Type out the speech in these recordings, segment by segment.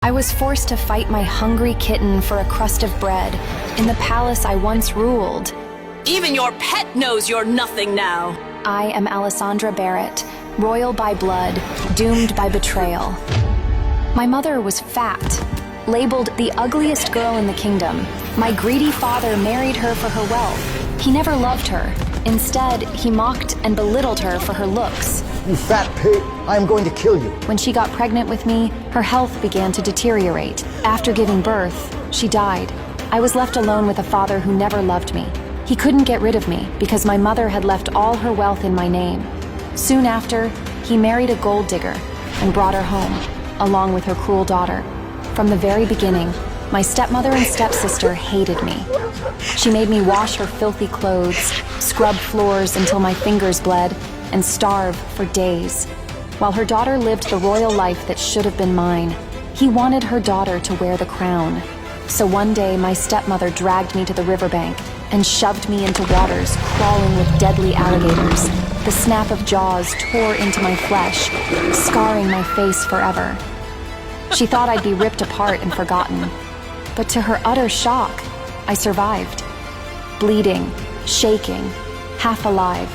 I was forced to fight my hungry kitten for a crust of bread in the palace I once ruled. Even your pet knows you're nothing now. I am Alessandra Barrett, royal by blood, doomed by betrayal. My mother was fat, labeled the ugliest girl in the kingdom. My greedy father married her for her wealth. He never loved her. Instead, he mocked and belittled her for her looks. You fat pig, I am going to kill you. When she got pregnant with me, her health began to deteriorate. After giving birth, she died. I was left alone with a father who never loved me. He couldn't get rid of me because my mother had left all her wealth in my name. Soon after, he married a gold digger and brought her home, along with her cruel daughter. From the very beginning, my stepmother and stepsister hated me. She made me wash her filthy clothes, scrub floors until my fingers bled, and starve for days. While her daughter lived the royal life that should have been mine, he wanted her daughter to wear the crown. So one day, my stepmother dragged me to the riverbank and shoved me into waters crawling with deadly alligators. The snap of jaws tore into my flesh, scarring my face forever. She thought I'd be ripped apart and forgotten. But to her utter shock, I survived. Bleeding, shaking, half alive.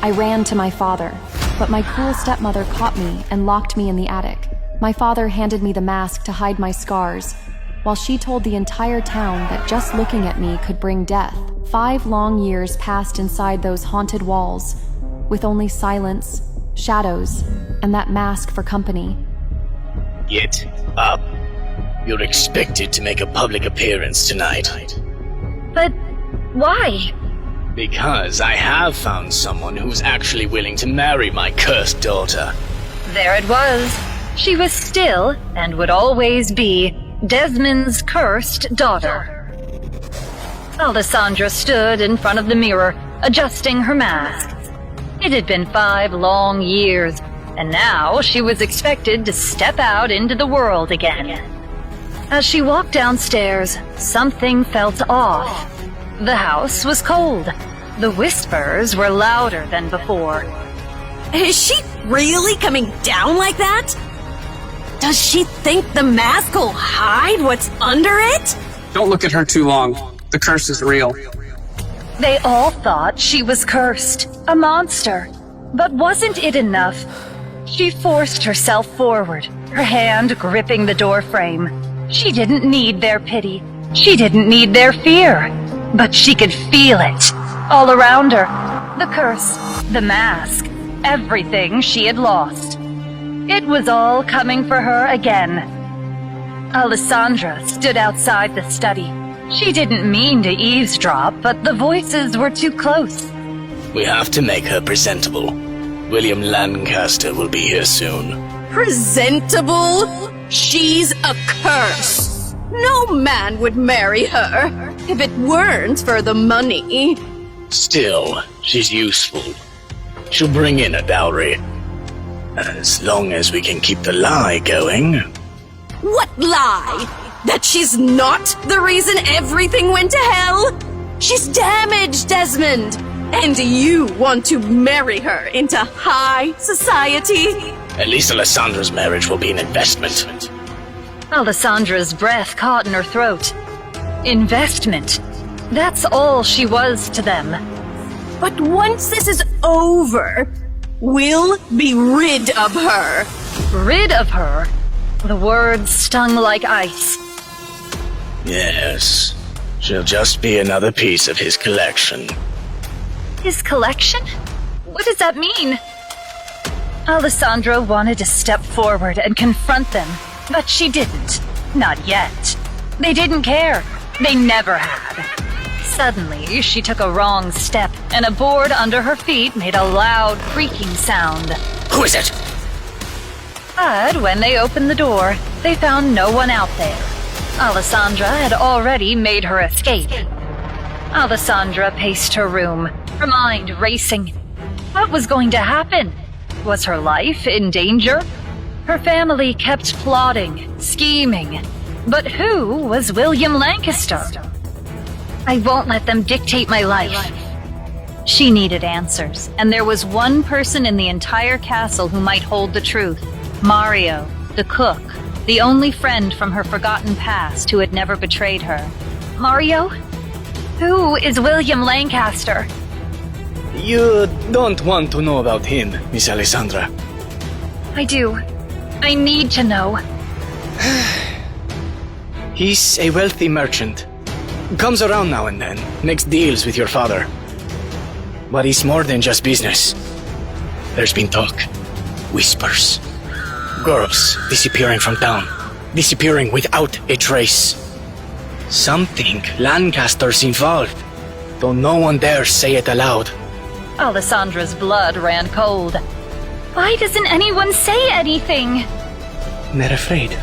I ran to my father, but my cruel stepmother caught me and locked me in the attic. My father handed me the mask to hide my scars, while she told the entire town that just looking at me could bring death. 5 long years passed inside those haunted walls, with only silence, shadows, and that mask for company. Get up. You're expected to make a public appearance tonight. But why? Because I have found someone who's actually willing to marry my cursed daughter. There it was. She was still, and would always be, Desmond's cursed daughter. Alessandra stood in front of the mirror, adjusting her mask. It had been 5 long years, and now she was expected to step out into the world again. As she walked downstairs, something felt off. The house was cold. The whispers were louder than before. Is she really coming down like that? Does she think the mask will hide what's under it? Don't look at her too long. The curse is real. They all thought she was cursed, a monster. But wasn't it enough? She forced herself forward, her hand gripping the doorframe. She didn't need their pity. She didn't need their fear. But she could feel it, all around her. The curse, the mask, everything she had lost. It was all coming for her again. Alessandra stood outside the study. She didn't mean to eavesdrop, but the voices were too close. We have to make her presentable. William Lancaster will be here soon. Presentable? She's a curse. No man would marry her if it weren't for the money. Still, she's useful. She'll bring in a dowry. As long as we can keep the lie going. What lie? That she's not the reason everything went to hell? She's damaged, Desmond. And you want to marry her into high society? At least Alessandra's marriage will be an investment. Alessandra's breath caught in her throat. Investment. That's all she was to them. But once this is over, we'll be rid of her. Rid of her? The words stung like ice. Yes. She'll just be another piece of his collection. His collection? What does that mean? Alessandra wanted to step forward and confront them, but she didn't. Not yet. They didn't care. They never had. Suddenly, she took a wrong step, and a board under her feet made a loud creaking sound. Who is it? But when they opened the door, they found no one out there. Alessandra had already made her escape. Alessandra paced her room, her mind racing. What was going to happen? Was her life in danger? Her family kept plotting, scheming. But who was William Lancaster? I won't let them dictate my life. She needed answers, and there was one person in the entire castle who might hold the truth. Mario, the cook. the only friend from her forgotten past who had never betrayed her. Mario? Who is William Lancaster? You don't want to know about him, Miss Alessandra. I do. I need to know. He's a wealthy merchant. Comes around now and then, makes deals with your father. But he's more than just business. There's been talk, whispers. Girls disappearing from town, disappearing without a trace. Some think Lancaster's involved, though no one dares say it aloud. Alessandra's blood ran cold. Why doesn't anyone say anything? They're afraid.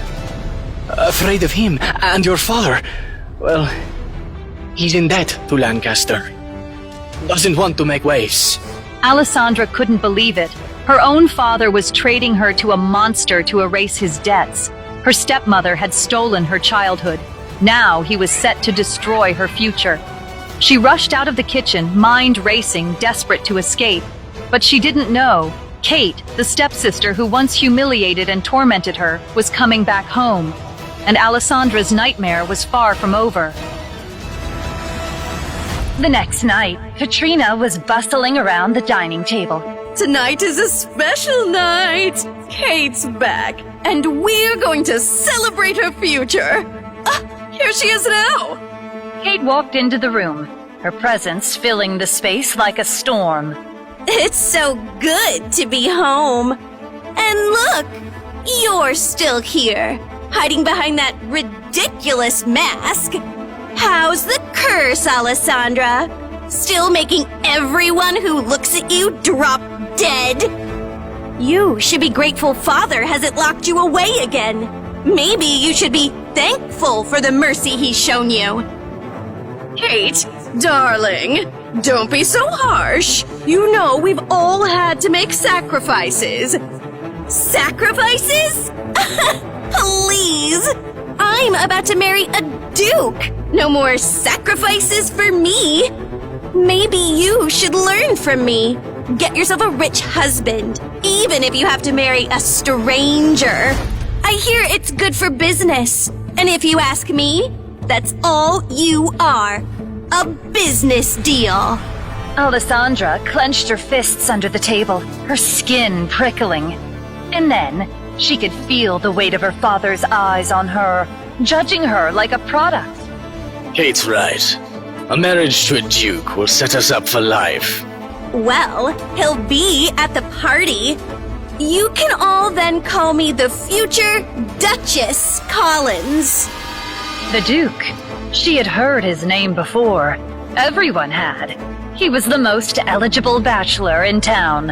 Afraid of him and your father. Well, he's in debt to Lancaster. Doesn't want to make waves. Alessandra couldn't believe it. Her own father was trading her to a monster to erase his debts. Her stepmother had stolen her childhood. Now he was set to destroy her future. She rushed out of the kitchen, mind racing, desperate to escape. But she didn't know. Kate, the stepsister who once humiliated and tormented her, was coming back home. And Alessandra's nightmare was far from over. The next night, Katrina was bustling around the dining table. Tonight is a special night. Kate's back, and we're going to celebrate her future. Here she is now. Kate walked into the room, her presence filling the space like a storm. It's so good to be home. And look, you're still here, hiding behind that ridiculous mask. How's the curse, Alessandra? Still making everyone who looks at you drop dead? You should be grateful Father hasn't locked you away again. Maybe you should be thankful for the mercy he's shown you. Kate, darling, don't be so harsh. You know we've all had to make sacrifices. Sacrifices? Please! I'm about to marry a duke. No more sacrifices for me. Maybe you should learn from me. Get yourself a rich husband, even if you have to marry a stranger. I hear it's good for business. And if you ask me, that's all you are. A business deal. Alessandra clenched her fists under the table, her skin prickling. And then she could feel the weight of her father's eyes on her, judging her like a product. Kate's right. A marriage to a duke will set us up for life. Well, he'll be at the party. You can all then call me the future Duchess Collins. The Duke. She had heard his name before. Everyone had. He was the most eligible bachelor in town.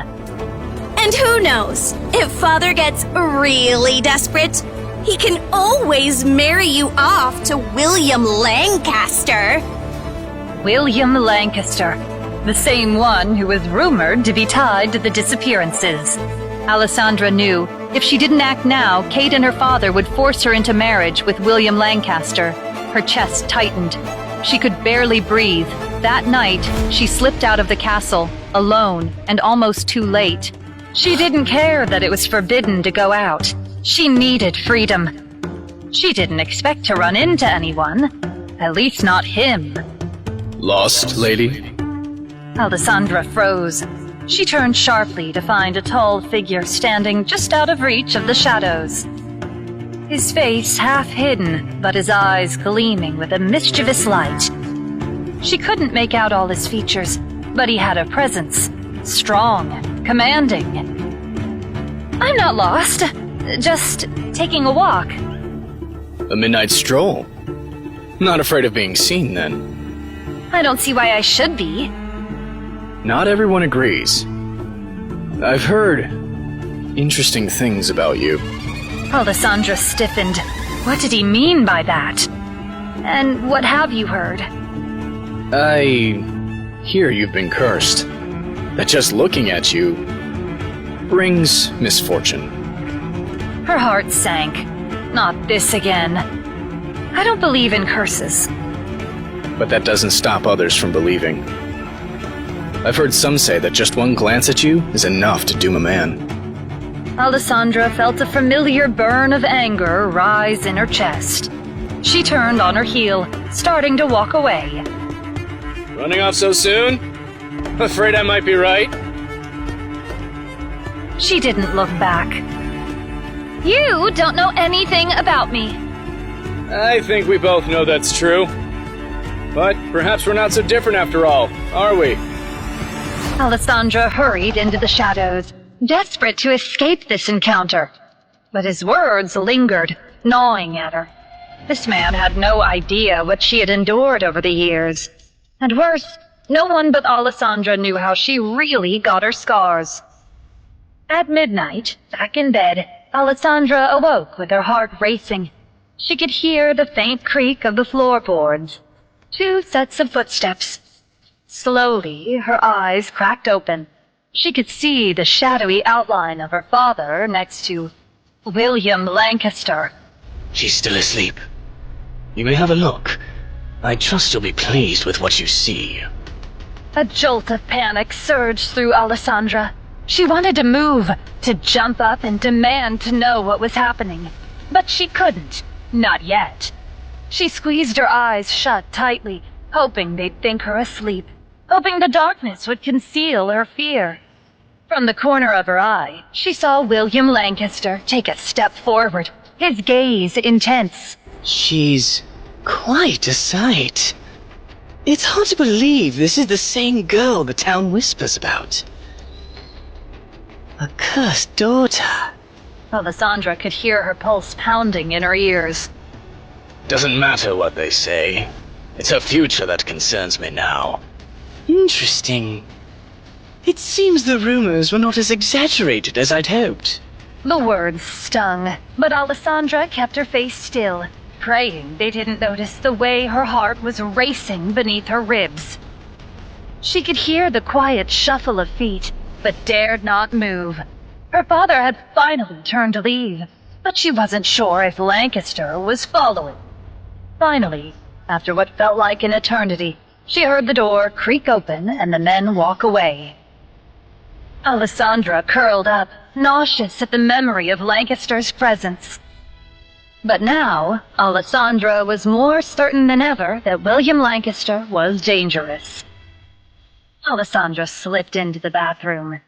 And who knows, if Father gets really desperate, he can always marry you off to William Lancaster. William Lancaster, the same one who was rumored to be tied to the disappearances. Alessandra knew if she didn't act now, Kate and her father would force her into marriage with William Lancaster. Her chest tightened. She could barely breathe. That night, she slipped out of the castle, alone and almost too late. She didn't care that it was forbidden to go out. She needed freedom. She didn't expect to run into anyone. At least not him. Lost, lady? Alessandra froze. She turned sharply to find a tall figure standing just out of reach of the shadows. His face half hidden, but his eyes gleaming with a mischievous light. She couldn't make out all his features, but he had a presence. Strong, commanding. I'm not lost. Just taking a walk. A midnight stroll? Not afraid of being seen, then? I don't see why I should be. Not everyone agrees. I've heard interesting things about you. Alessandra stiffened. What did he mean by that? And what have you heard? I hear you've been cursed. That just looking at you brings misfortune. Her heart sank. Not this again. I don't believe in curses. But that doesn't stop others from believing. I've heard some say that just one glance at you is enough to doom a man. Alessandra felt a familiar burn of anger rise in her chest. She turned on her heel, starting to walk away. Running off so soon? Afraid I might be right. She didn't look back. You don't know anything about me. I think we both know that's true. But perhaps we're not so different after all, are we? Alessandra hurried into the shadows, desperate to escape this encounter. But his words lingered, gnawing at her. This man had no idea what she had endured over the years. And worse, no one but Alessandra knew how she really got her scars. At midnight, back in bed, Alessandra awoke with her heart racing. She could hear the faint creak of the floorboards. 2 sets of footsteps. Slowly, her eyes cracked open. She could see the shadowy outline of her father next to William Lancaster. She's still asleep. You may have a look. I trust you'll be pleased with what you see. A jolt of panic surged through Alessandra. She wanted to move, to jump up and demand to know what was happening. But she couldn't. Not yet. She squeezed her eyes shut tightly, hoping they'd think her asleep, hoping the darkness would conceal her fear. From the corner of her eye, she saw William Lancaster take a step forward, his gaze intense. She's quite a sight. It's hard to believe this is the same girl the town whispers about. A cursed daughter. Alessandra could hear her pulse pounding in her ears. Doesn't matter what they say. It's her future that concerns me now. Interesting. It seems the rumors were not as exaggerated as I'd hoped. The words stung, but Alessandra kept her face still, praying they didn't notice the way her heart was racing beneath her ribs. She could hear the quiet shuffle of feet, but dared not move. Her father had finally turned to leave, but she wasn't sure if Lancaster was following. Finally, after what felt like an eternity, she heard the door creak open and the men walk away. Alessandra curled up, nauseous at the memory of Lancaster's presence. But now, Alessandra was more certain than ever that William Lancaster was dangerous. Alessandra slipped into the bathroom.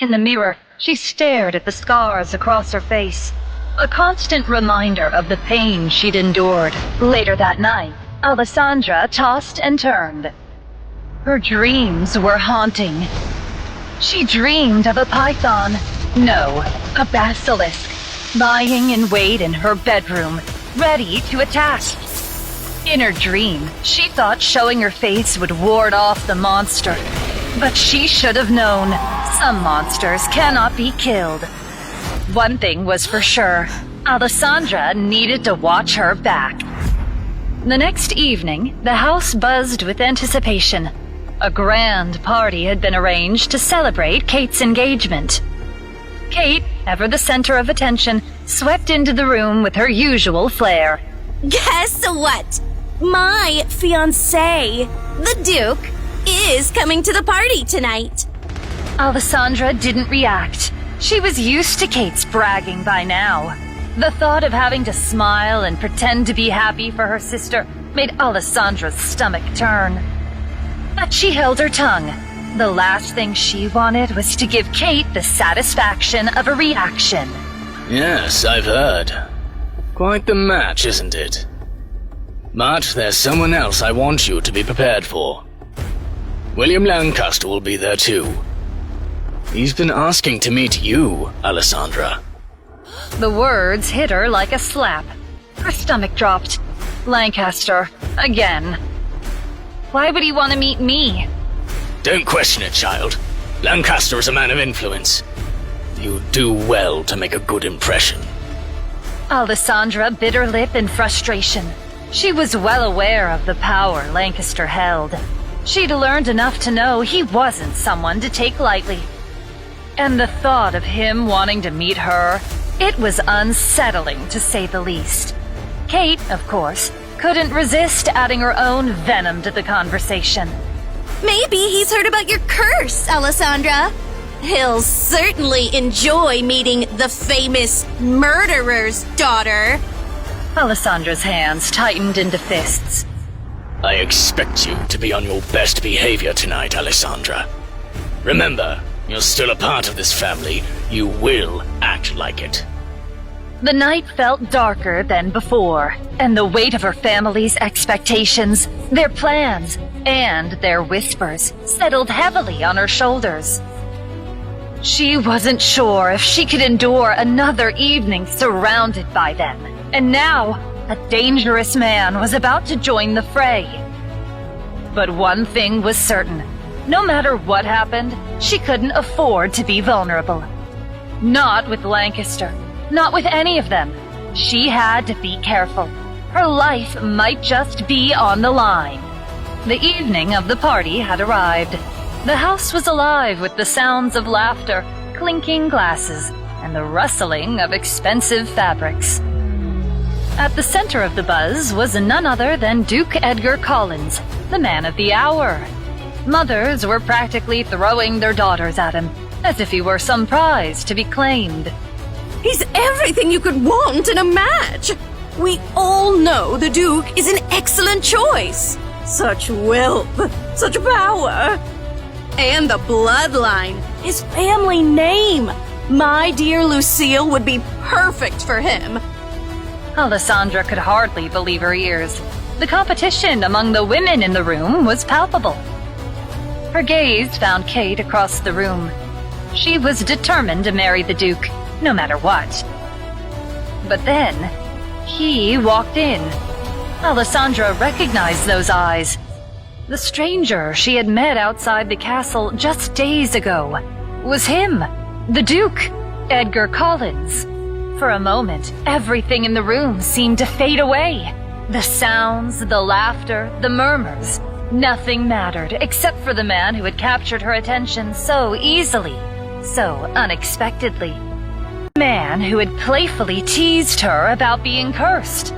In the mirror, she stared at the scars across her face, a constant reminder of the pain she'd endured. Later that night, Alessandra tossed and turned. Her dreams were haunting. She dreamed of a python, no, a basilisk, lying in wait in her bedroom, ready to attack. In her dream, she thought showing her face would ward off the monster. But she should have known, some monsters cannot be killed. One thing was for sure, Alessandra needed to watch her back. The next evening, the house buzzed with anticipation. A grand party had been arranged to celebrate Kate's engagement. Kate, ever the center of attention, swept into the room with her usual flair. Guess what? My fiancé, the Duke, is coming to the party tonight. Alessandra didn't react. She was used to Kate's bragging by now. The thought of having to smile and pretend to be happy for her sister made Alessandra's stomach turn. But she held her tongue. The last thing she wanted was to give Kate the satisfaction of a reaction. Yes, I've heard. Quite the match, isn't it? But there's someone else I want you to be prepared for. William Lancaster will be there too. He's been asking to meet you, Alessandra. The words hit her like a slap. Her stomach dropped. Lancaster, again. Why would he want to meet me? Don't question it, child. Lancaster is a man of influence. You do well to make a good impression. Alessandra bit her lip in frustration. She was well aware of the power Lancaster held. She'd learned enough to know he wasn't someone to take lightly. And the thought of him wanting to meet her, it was unsettling to say the least. Kate, of course, couldn't resist adding her own venom to the conversation. Maybe he's heard about your curse, Alessandra. He'll certainly enjoy meeting the famous murderer's daughter. Alessandra's hands tightened into fists. I expect you to be on your best behavior tonight, Alessandra. Remember, you're still a part of this family. You will act like it. The night felt darker than before, and the weight of her family's expectations, their plans, and their whispers settled heavily on her shoulders. She wasn't sure if she could endure another evening surrounded by them, and now a dangerous man was about to join the fray. But one thing was certain. No matter what happened, she couldn't afford to be vulnerable. Not with Lancaster. Not with any of them. She had to be careful. Her life might just be on the line. The evening of the party had arrived. The house was alive with the sounds of laughter, clinking glasses, and the rustling of expensive fabrics. At the center of the buzz was none other than Duke Edgar Collins, the man of the hour. Mothers were practically throwing their daughters at him, as if he were some prize to be claimed. He's everything you could want in a match. We all know the Duke is an excellent choice. Such wealth, such power. And the bloodline, his family name. My dear Lucille would be perfect for him. Alessandra could hardly believe her ears. The competition among the women in the room was palpable. Her gaze found Kate across the room. She was determined to marry the Duke, no matter what. But then, he walked in. Alessandra recognized those eyes. The stranger she had met outside the castle just days ago was him, the Duke, Edgar Collins. For a moment, everything in the room seemed to fade away. The sounds, the laughter, the murmurs. Nothing mattered except for the man who had captured her attention so easily, so unexpectedly. The man who had playfully teased her about being cursed.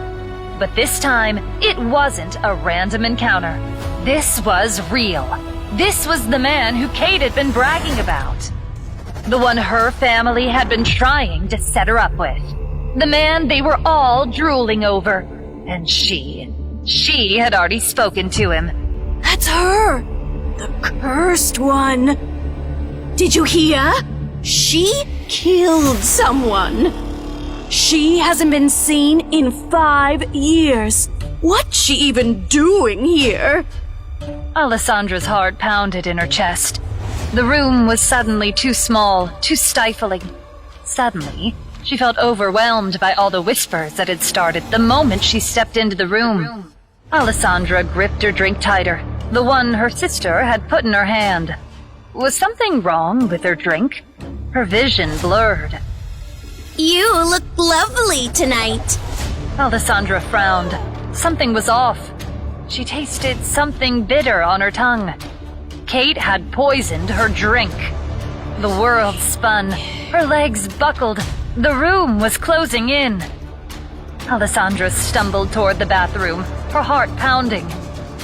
But this time, it wasn't a random encounter. This was real. This was the man who Kate had been bragging about. The one her family had been trying to set her up with. The man they were all drooling over. And she had already spoken to him. That's her! The cursed one! Did you hear? She killed someone. She hasn't been seen in 5 years. What's she even doing here? Alessandra's heart pounded in her chest. The room was suddenly too small, too stifling. Suddenly, she felt overwhelmed by all the whispers that had started the moment she stepped into the room. Alessandra gripped her drink tighter, the one her sister had put in her hand. Was something wrong with her drink? Her vision blurred. You look lovely tonight. Alessandra frowned. Something was off. She tasted something bitter on her tongue. Kate had poisoned her drink. The world spun. Her legs buckled. The room was closing in. Alessandra stumbled toward the bathroom, her heart pounding.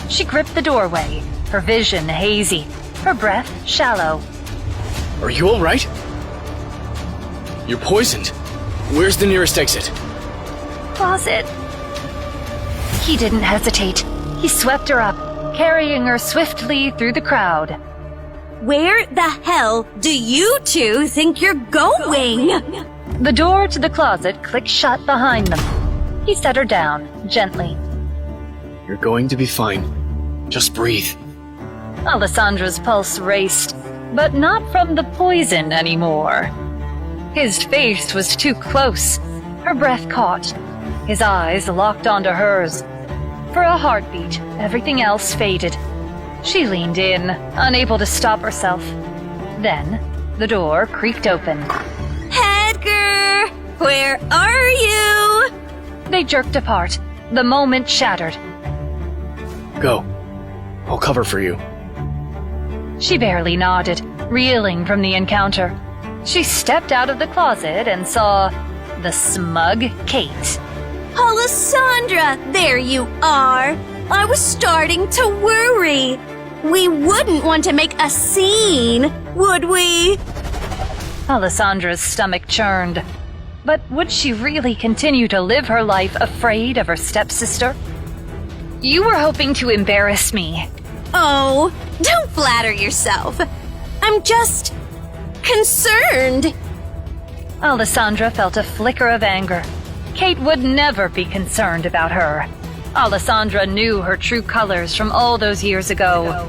She gripped the doorway, her vision hazy, her breath shallow. Are you all right? You're poisoned. Where's the nearest exit? Closet. He didn't hesitate. He swept her up, carrying her swiftly through the crowd. Where the hell do you two think you're going? The door to the closet clicked shut behind them. He set her down, gently. You're going to be fine. Just breathe. Alessandra's pulse raced, but not from the poison anymore. His face was too close. Her breath caught. His eyes locked onto hers. For a heartbeat, everything else faded. She leaned in, unable to stop herself. Then, the door creaked open. Edgar! Where are you? They jerked apart. The moment shattered. Go. I'll cover for you. She barely nodded, reeling from the encounter. She stepped out of the closet and saw the smug Kate. Alessandra, there you are. I was starting to worry. We wouldn't want to make a scene, would we? Alessandra's stomach churned. But would she really continue to live her life afraid of her stepsister? You were hoping to embarrass me. Oh, don't flatter yourself. I'm just concerned. Alessandra felt a flicker of anger. Kate would never be concerned about her. Alessandra knew her true colors from all those years ago.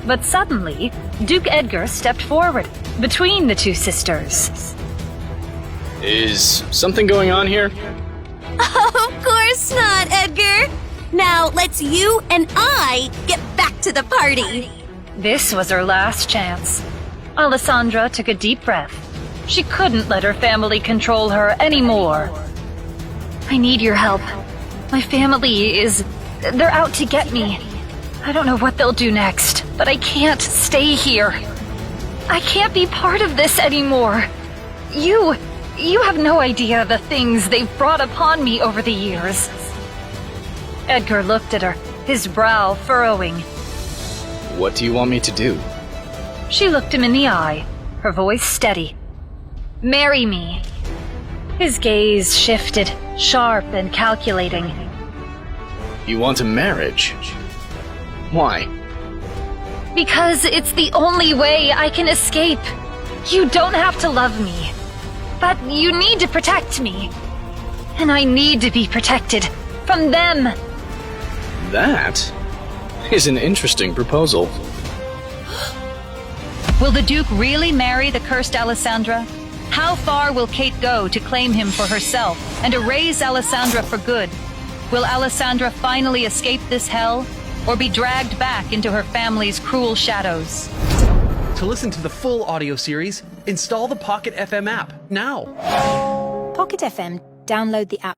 But suddenly, Duke Edgar stepped forward, between the two sisters. Is something going on here? Of course not, Edgar. Now let's you and I get back to the party. This was her last chance. Alessandra took a deep breath. She couldn't let her family control her anymore. I need your help. My family they're out to get me. I don't know what they'll do next, but I can't stay here. I can't be part of this anymore. You have no idea the things they've brought upon me over the years. Edgar looked at her, his brow furrowing. What do you want me to do? She looked him in the eye, her voice steady. Marry me. His gaze shifted, sharp and calculating. You want a marriage? Why? Because it's the only way I can escape. You don't have to love me, but you need to protect me. And I need to be protected from them. That is an interesting proposal. Will the Duke really marry the cursed Alessandra? How far will Kate go to claim him for herself and erase Alessandra for good? Will Alessandra finally escape this hell, or be dragged back into her family's cruel shadows? To listen to the full audio series, install the Pocket FM app now. Pocket FM. Download the app